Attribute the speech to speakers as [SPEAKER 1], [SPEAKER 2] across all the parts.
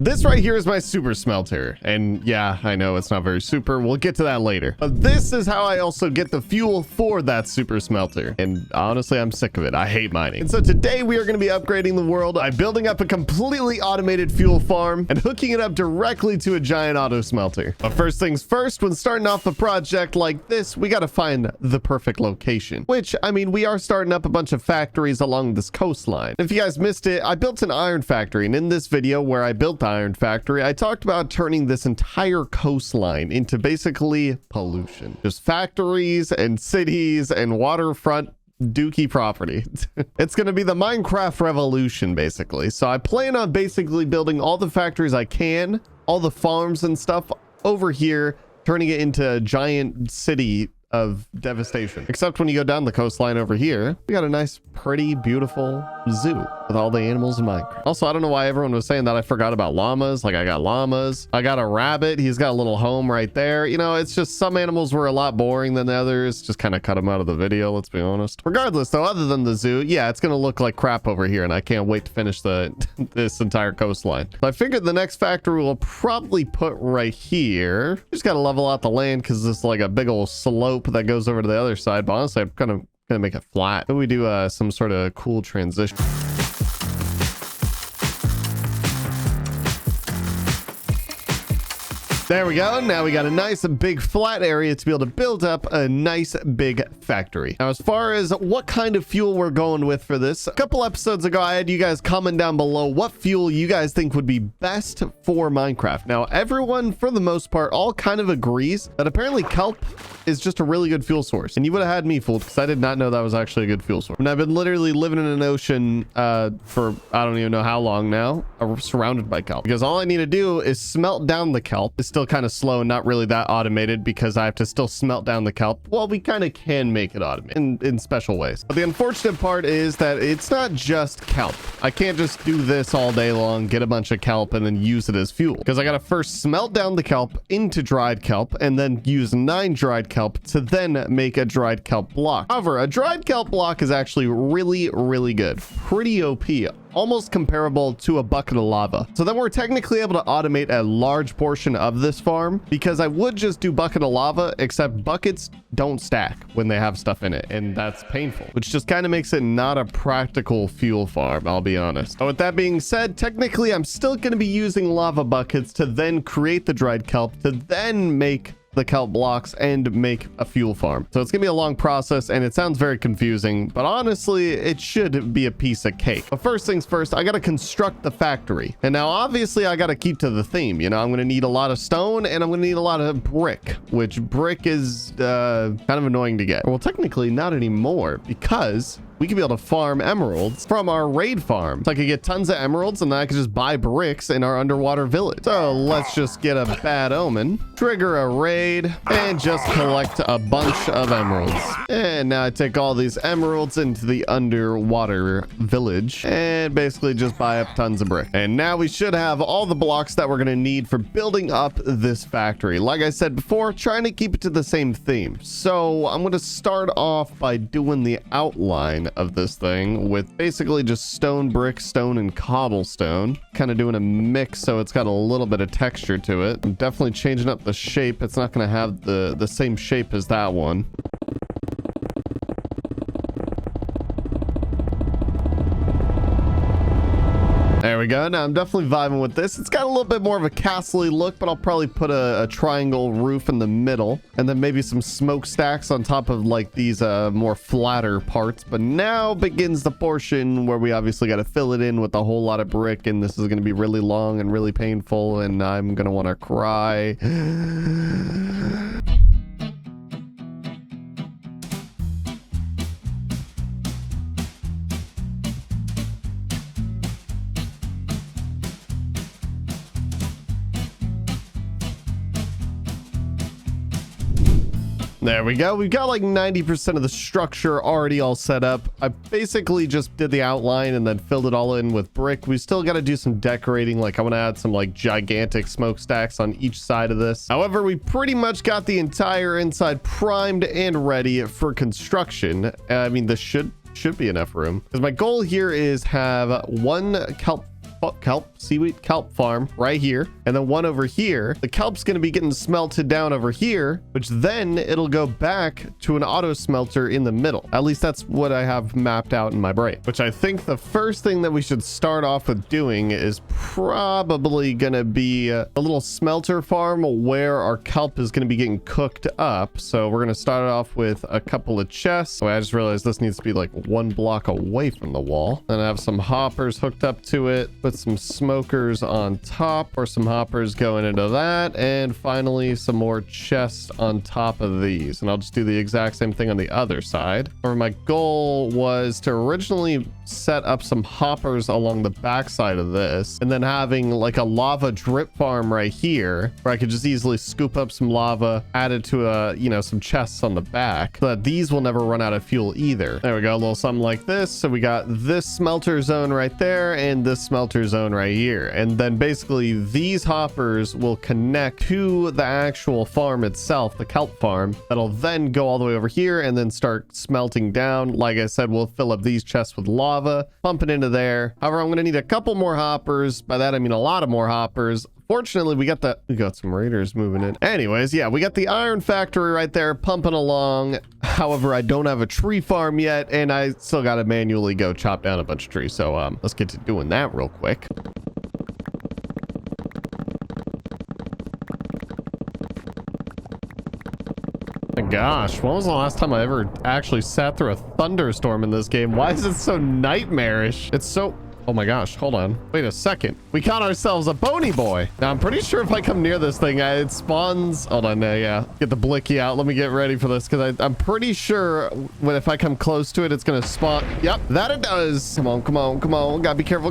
[SPEAKER 1] This right here is my super smelter. And yeah, I know it's not very super. We'll get to that later. But this is how I also get the fuel for that super smelter. And honestly, I'm sick of it. I hate mining. And so today we are going to be upgrading the world by building up a completely automated fuel farm and hooking it up directly to a giant auto smelter. But first things first, when starting off a project like this, we got to find the perfect location, which, I mean, we are starting up a bunch of factories along this coastline. If you guys missed it, I built an iron factory. And in this video where I built the iron factory, I talked about turning this entire coastline into basically pollution. Just factories and cities and waterfront dookie property. It's going to be the Minecraft revolution, basically. So I plan on basically building all the factories I can, all the farms and stuff over here, turning it into a giant city of devastation. Except when you go down the coastline over here, we got a nice, pretty, beautiful zoo with all the animals in Minecraft. Also, I don't know why everyone was saying that. I forgot about llamas. Like, I got llamas. I got a rabbit. He's got a little home right there. You know, it's just some animals were a lot boring than the others. Just kind of cut them out of the video, let's be honest. Regardless, though, other than the zoo, yeah, it's going to look like crap over here, and I can't wait to finish this entire coastline. So I figured the next factory we'll probably put right here. Just got to level out the land because this is like a big old slope that goes over to the other side. But honestly, I'm kind of gonna make it flat. Then we do some sort of cool transition. There we go. Now we got a nice big flat area to be able to build up a nice big factory. Now, as far as what kind of fuel we're going with for this, a couple episodes ago, I had you guys comment down below what fuel you guys think would be best for Minecraft. Now, everyone, for the most part, all kind of agrees that apparently kelp is just a really good fuel source. And you would have had me fooled because I did not know that was actually a good fuel source. And I've been literally living in an ocean for I don't even know how long now, surrounded by kelp. Because all I need to do is smelt down the kelp. It's still kind of slow and not really that automated because I have to still smelt down the kelp. Well, we kind of can make it automated in special ways. But the unfortunate part is that it's not just kelp. I can't just do this all day long, get a bunch of kelp and then use it as fuel. Because I got to first smelt down the kelp into dried kelp and then use 9 dried kelp to then make a dried kelp block. However, a dried kelp block is actually really, really good. Pretty OP. Almost comparable to a bucket of lava. So then we're technically able to automate a large portion of this farm because I would just do bucket of lava, except buckets don't stack when they have stuff in it, and that's painful, which just kind of makes it not a practical fuel farm, I'll be honest. But with that being said, technically I'm still going to be using lava buckets to then create the dried kelp to then make the kelp blocks and make a fuel farm. So it's gonna be a long process and it sounds very confusing, but honestly it should be a piece of cake. But first things first, I gotta construct the factory. And now obviously I gotta keep to the theme. You know, I'm gonna need a lot of stone and I'm gonna need a lot of brick, which brick is kind of annoying to get. Well, technically not anymore because we could be able to farm emeralds from our raid farm. So I could get tons of emeralds and then I could just buy bricks in our underwater village. So let's just get a bad omen, trigger a raid, and just collect a bunch of emeralds. And now I take all these emeralds into the underwater village and basically just buy up tons of brick. And now we should have all the blocks that we're gonna need for building up this factory. Like I said before, trying to keep it to the same theme. So I'm gonna start off by doing the outline of this thing with basically just stone, brick, stone, and cobblestone. Kind of doing a mix so it's got a little bit of texture to it. I'm definitely changing up the shape. It's not going to have the same shape as that one. There we go. Now I'm definitely vibing with this. It's got a little bit more of a castle-y look, but I'll probably put a triangle roof in the middle and then maybe some smokestacks on top of like these more flatter parts. But now begins the portion where we obviously got to fill it in with a whole lot of brick, and this is going to be really long and really painful, and I'm going to want to cry. There we go. We've got like 90% of the structure already all set up. I basically just did the outline and then filled it all in with brick. We still got to do some decorating. Like I want to add some like gigantic smokestacks on each side of this. However, we pretty much got the entire inside primed and ready for construction. I mean, this should be enough room because my goal here is have one kelp seaweed kelp farm right here, and then one over here. The kelp's going to be getting smelted down over here, which then it'll go back to an auto smelter in the middle. At least that's what I have mapped out in my brain, which I think the first thing that we should start off with doing is probably going to be a little smelter farm where our kelp is going to be getting cooked up. So we're going to start off with a couple of chests. Oh, I just realized this needs to be like 1 block away from the wall. Then I have some hoppers hooked up to it, put some smokers on top, or some hoppers going into that, and finally some more chests on top of these. And I'll just do the exact same thing on the other side. Or my goal was to originally set up some hoppers along the backside of this, and then having like a lava drip farm right here where I could just easily scoop up some lava, add it to some chests on the back, so that these will never run out of fuel either. There we go, a little something like this. So we got this smelter zone right there and this smelter zone right here, and then basically these hoppers will connect to the actual farm itself, the kelp farm, that'll then go all the way over here and then start smelting down. Like I said, we'll fill up these chests with lava, pump it into there. However, I'm going to need a couple more hoppers. By that I mean a lot of more hoppers. Fortunately, we got some raiders moving in. Anyways, yeah, we got the iron factory right there pumping along. However, I don't have a tree farm yet, and I still got to manually go chop down a bunch of trees. So let's get to doing that real quick. Gosh, when was the last time I ever actually sat through a thunderstorm in this game? Why is it so nightmarish? It's so... Oh my gosh, hold on. Wait a second. We caught ourselves a bony boy. Now, I'm pretty sure if I come near this thing, it spawns... Hold on, yeah. Get the blicky out. Let me get ready for this, because I'm pretty sure if I come close to it, it's going to spawn... Yep, that it does. Come on, come on, come on. Gotta be careful,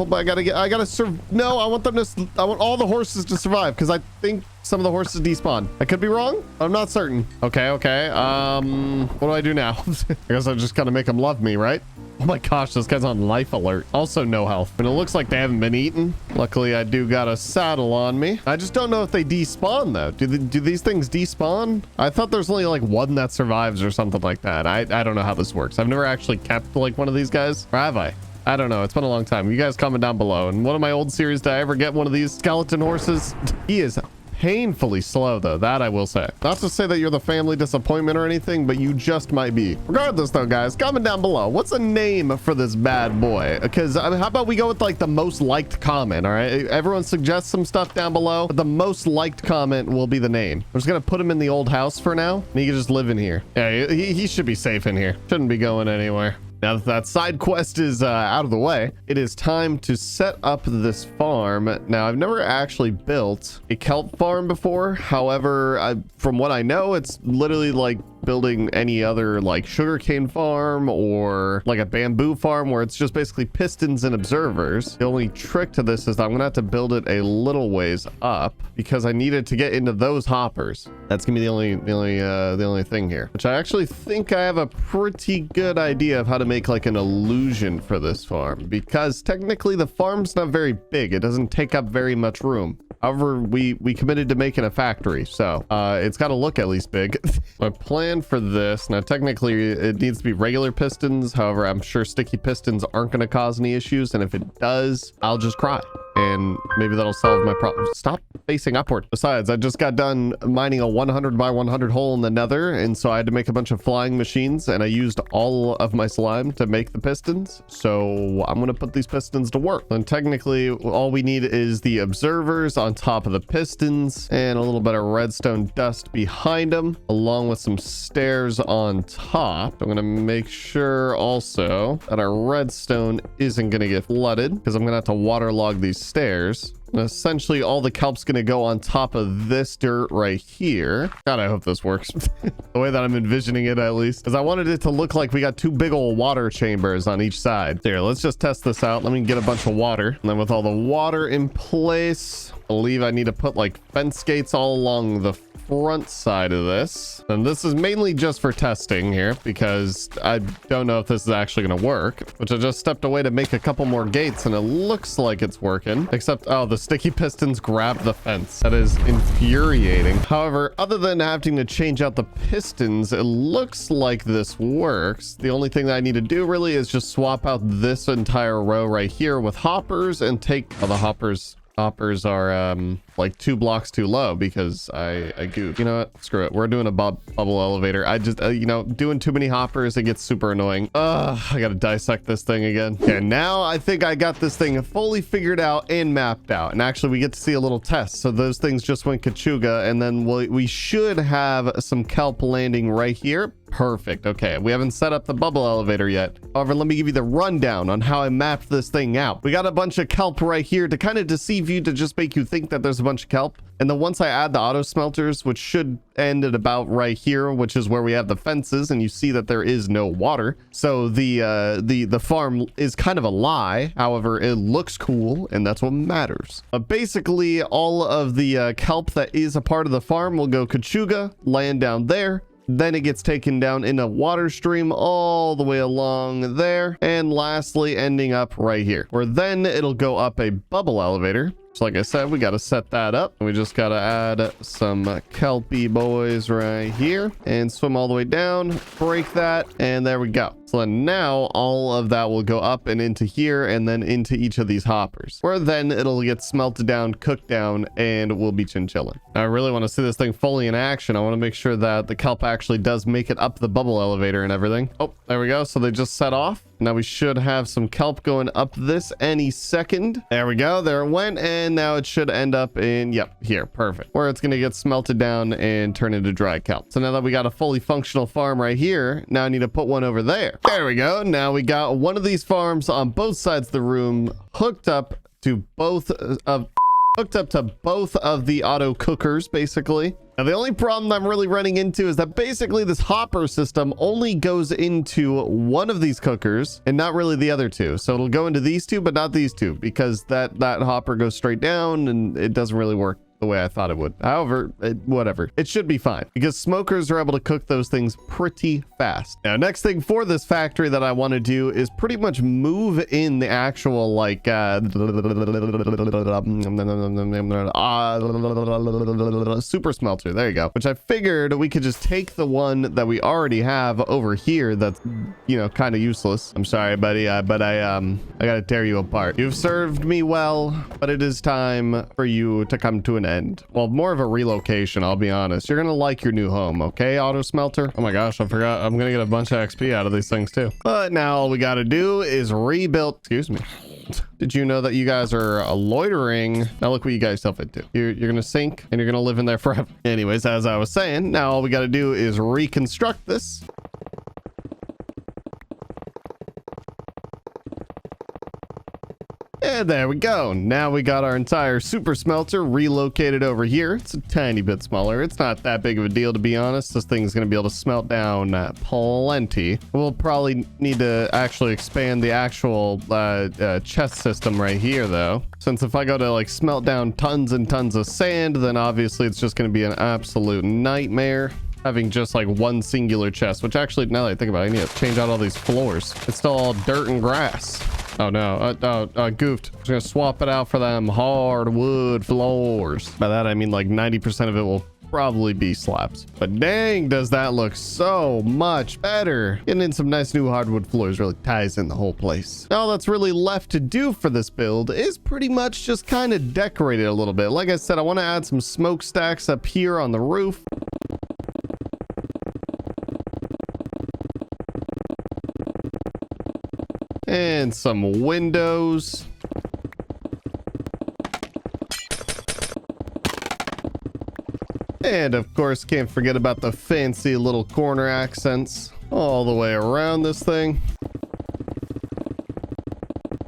[SPEAKER 1] but I gotta No, I want all the horses to survive, because I think some of the horses despawn. I could be wrong. I'm not certain. Okay. What do I do now? I guess I just gotta make them love me, right? Oh my gosh, this guy's on life alert. Also no health. And it looks like they haven't been eaten. Luckily, I do got a saddle on me. I just don't know if they despawn though. Do these things despawn? I thought there's only like one that survives or something like that. I don't know how this works. I've never actually kept like one of these guys. Or have I? I don't know. It's been a long time. You guys comment down below. In one of my old series, did I ever get one of these skeleton horses? He is painfully slow though, that I will say. Not to say that you're the family disappointment or anything, but you just might be. Regardless though, guys, comment down below, what's a name for this bad boy? Because how about we go with like the most liked comment? All right, everyone suggests some stuff down below, but the most liked comment will be the name. I'm just gonna put him in the old house for now, and he can just live in here. Yeah, he should be safe in here. Shouldn't be going anywhere. Now that that side quest is out of the way, it is time to set up this farm. Now, I've never actually built a kelp farm before. However, from what I know, it's literally like building any other like sugarcane farm or like a bamboo farm where it's just basically pistons and observers. The only trick to this is that I'm gonna have to build it a little ways up because I needed to get into those hoppers. That's gonna be the only thing here, which I actually think I have a pretty good idea of how to make like an illusion for this farm, because technically the farm's not very big. It doesn't take up very much room. However, we committed to making a factory, so it's got to look at least big. My plan for this, now technically it needs to be regular pistons. However, I'm sure sticky pistons aren't going to cause any issues, and if it does, I'll just cry. And maybe that'll solve my problem. Stop facing upward. Besides, I just got done mining a 100 by 100 hole in the nether, and so I had to make a bunch of flying machines, and I used all of my slime to make the pistons. So I'm going to put these pistons to work. And technically, all we need is the observers on top of the pistons and a little bit of redstone dust behind them, along with some stairs on top. I'm going to make sure also that our redstone isn't going to get flooded, because I'm going to have to waterlog these stairs. And essentially all the kelp's gonna go on top of this dirt right here. God, I hope this works. The way that I'm envisioning it, at least, because I wanted it to look like we got two big old water chambers on each side. Here, let's just test this out. Let me get a bunch of water, and then with all the water in place, I believe I need to put like fence gates all along the front side of this. And this is mainly just for testing here because I don't know if this is actually going to work, which I just stepped away to make a couple more gates and it looks like it's working, except, oh, the sticky pistons grabbed the fence. That is infuriating. However, other than having to change out the pistons, it looks like this works. The only thing that I need to do really is just swap out this entire row right here with hoppers and take, oh, the hoppers are like 2 blocks too low because I goofed. You know what? Screw it. We're doing a bubble elevator. I just, you know, doing too many hoppers, it gets super annoying. I gotta dissect this thing again. Okay, now I think I got this thing fully figured out and mapped out. And actually, we get to see a little test. So those things just went kachuga, and then we should have some kelp landing right here. Perfect. Okay, we haven't set up the bubble elevator yet. However, let me give you the rundown on how I mapped this thing out. We got a bunch of kelp right here to kind of deceive you, to just make you think that there's a bunch of kelp. And then once I add the auto smelters, which should end at about right here, which is where we have the fences, and you see that there is no water. So the farm is kind of a lie. However, it looks cool, and that's what matters. Basically, all of the kelp that is a part of the farm will go kachuga, land down there. Then it gets taken down in a water stream all the way along there. And lastly, ending up right here, where then it'll go up a bubble elevator. So like I said, we got to set that up. We just got to add some kelpy boys right here and swim all the way down, break that, and there we go. So then now all of that will go up and into here and then into each of these hoppers, where then it'll get smelted down, cooked down, and we'll be chin-chilling. I really want to see this thing fully in action. I want to make sure that the kelp actually does make it up the bubble elevator and everything. Oh, there we go. So they just set off. Now we should have some kelp going up this any second. There we go. There it went. And now it should end up in, yep, here. Perfect. Where it's going to get smelted down and turn into dry kelp. So now that we got a fully functional farm right here, now I need to put one over there. There we go. Now we got one of these farms on both sides of the room hooked up to both of the auto cookers, basically. Now, the only problem I'm really running into is that basically this hopper system only goes into one of these cookers and not really the other two. So it'll go into these two, but not these two, because that hopper goes straight down and it doesn't really work the way I thought it would. However, whatever. It should be fine because smokers are able to cook those things pretty fast. Now, next thing for this factory that I want to do is pretty much move in the actual like super smelter. There you go. Which I figured we could just take the one that we already have over here that's, you know, kind of useless. I'm sorry, buddy, but I gotta tear you apart. You've served me well, but it is time for you to come to an end. Well, more of a relocation, I'll be honest. You're gonna like your new home, okay, auto smelter? Oh my gosh, I forgot. I'm gonna get a bunch of XP out of these things too. But now all we gotta do is rebuild. Excuse me. Did you know that you guys are loitering? Now look what you guys self into. You're gonna sink and you're gonna live in there forever. Anyways, as I was saying, now all we gotta do is reconstruct this. And there we go. Now we got our entire super smelter relocated over here. It's a tiny bit smaller. It's not that big of a deal, to be honest. This thing's going to be able to smelt down plenty. We'll probably need to actually expand the actual chest system right here, though. Since if I go to like smelt down tons and tons of sand, then obviously it's just going to be an absolute nightmare. Having just like one singular chest, which actually, now that I think about it, I need to change out all these floors. It's still all dirt and grass. Oh no, goofed. I'm just gonna swap it out for them hardwood floors. By that, I mean like 90% of it will probably be slabs. But dang, does that look so much better. Getting in some nice new hardwood floors really ties in the whole place. All that's really left to do for this build is pretty much just kind of decorate it a little bit. Like I said, I want to add some smokestacks up here on the roof. And some windows. And of course, can't forget about the fancy little corner accents all the way around this thing.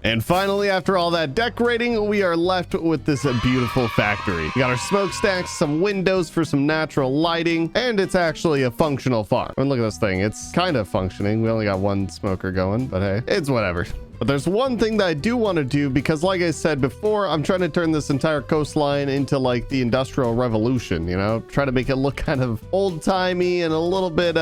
[SPEAKER 1] And finally, after all that decorating, we are left with this beautiful factory. We got our smokestacks, some windows for some natural lighting, and it's actually a functional farm. I mean, look at this thing. It's kind of functioning. We only got one smoker going, but hey, it's whatever. But there's one thing that I do want to do, because like I said before, I'm trying to turn this entire coastline into like the Industrial Revolution, you know, try to make it look kind of old-timey and a little bit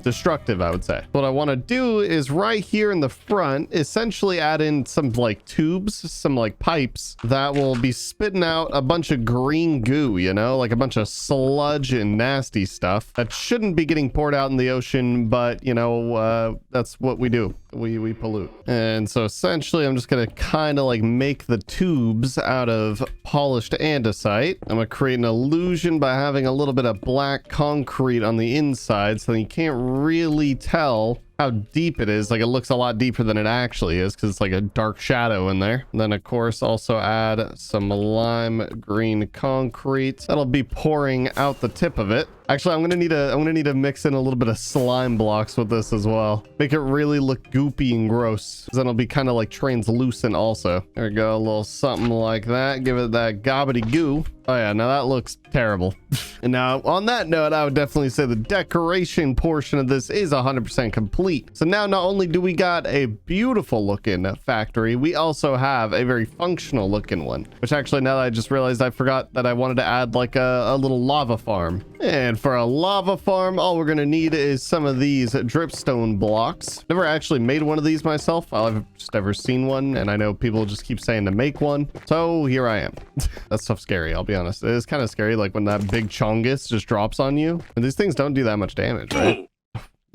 [SPEAKER 1] destructive, I would say. What I want to do is right here in the front, essentially add in some like tubes, some like pipes that will be spitting out a bunch of green goo, you know, like a bunch of sludge and nasty stuff that shouldn't be getting poured out in the ocean, but you know, that's what we do. We pollute. And so essentially I'm just gonna kind of like make the tubes out of polished andesite. I'm gonna create an illusion by having a little bit of black concrete on the inside so you can't really tell how deep it is. Like, it looks a lot deeper than it actually is because it's like a dark shadow in there. And then of course also add some lime green concrete that'll be pouring out the tip of it. Actually, I'm gonna need to mix in a little bit of slime blocks with this as well. Make it really look goopy and gross. Then it'll be kind of like translucent also. There we go, a little something like that. Give it that gobbity goo. Oh yeah, now that looks terrible. And now on that note, I would definitely say the decoration portion of this is 100% complete. So now not only do we got a beautiful looking factory, we also have a very functional looking one. Which actually, now that I just realized, I forgot that I wanted to add like a little lava farm. And for a lava farm, all we're gonna need is some of these dripstone blocks. Never actually made one of these myself. I've just never seen one, and I know people just keep saying to make one. So here I am. That stuff's scary, I'll be honest. It is kind of scary, like when that big chongus just drops on you. And these things don't do that much damage, right?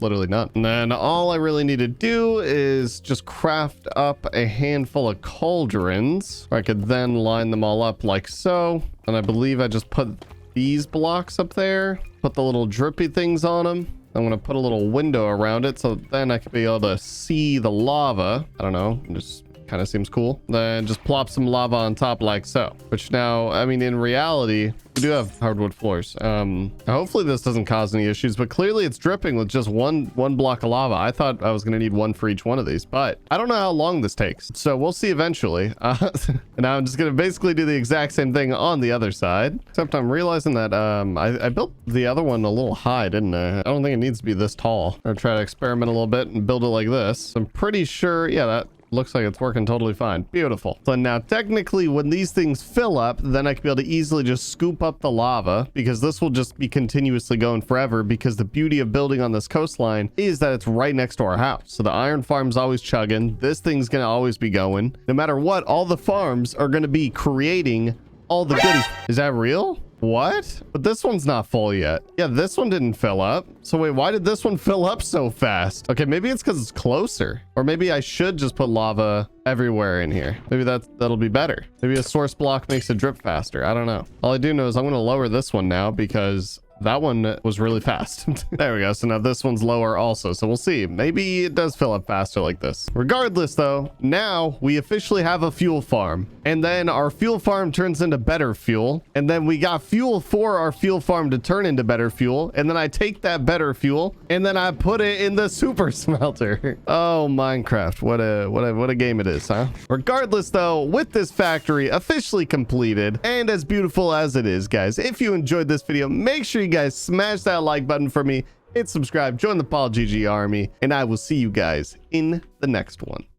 [SPEAKER 1] Literally not. And then all I really need to do is just craft up a handful of cauldrons. I could then line them all up like so. And I believe I just put these blocks up there, put the little drippy things on them. I'm gonna put a little window around it so then I can be able to see the lava. I don't know, just kind of seems cool. Then just plop some lava on top like so. Which now, I mean, in reality, we do have hardwood floors. Hopefully this doesn't cause any issues, but clearly it's dripping with just one block of lava. I thought I was gonna need one for each one of these, but I don't know how long this takes. So we'll see eventually. And now I'm just gonna basically do the exact same thing on the other side, except I'm realizing that I built the other one a little high, didn't I? I don't think it needs to be this tall. I'm gonna try to experiment a little bit and build it like this. I'm pretty sure, yeah, that looks like it's working totally fine. Beautiful. So now technically when these things fill up, then I can be able to easily just scoop up the lava, because this will just be continuously going forever, because the beauty of building on this coastline is that it's right next to our house. So the iron farm's always chugging. This thing's gonna always be going. No matter what, all the farms are gonna be creating all the goodies. Is that real? What? But this one's not full yet. Yeah, this one didn't fill up. So wait, why did this one fill up so fast? Okay, maybe it's because it's closer. Or maybe I should just put lava everywhere in here. Maybe that'll be better. Maybe a source block makes it drip faster. I don't know. All I do know is I'm going to lower this one now because that one was really fast. There we go. So now this one's lower also. So we'll see. Maybe it does fill up faster like this. Regardless though, now we officially have a fuel farm. And then our fuel farm turns into better fuel. And then we got fuel for our fuel farm to turn into better fuel. And then I take that better fuel and then I put it in the super smelter. Oh, Minecraft. What a game it is, huh? Regardless though, with this factory officially completed and as beautiful as it is, guys, if you enjoyed this video, make sure you guys smash that like button for me, hit subscribe, join the PaulGG army, and I will see you guys in the next one.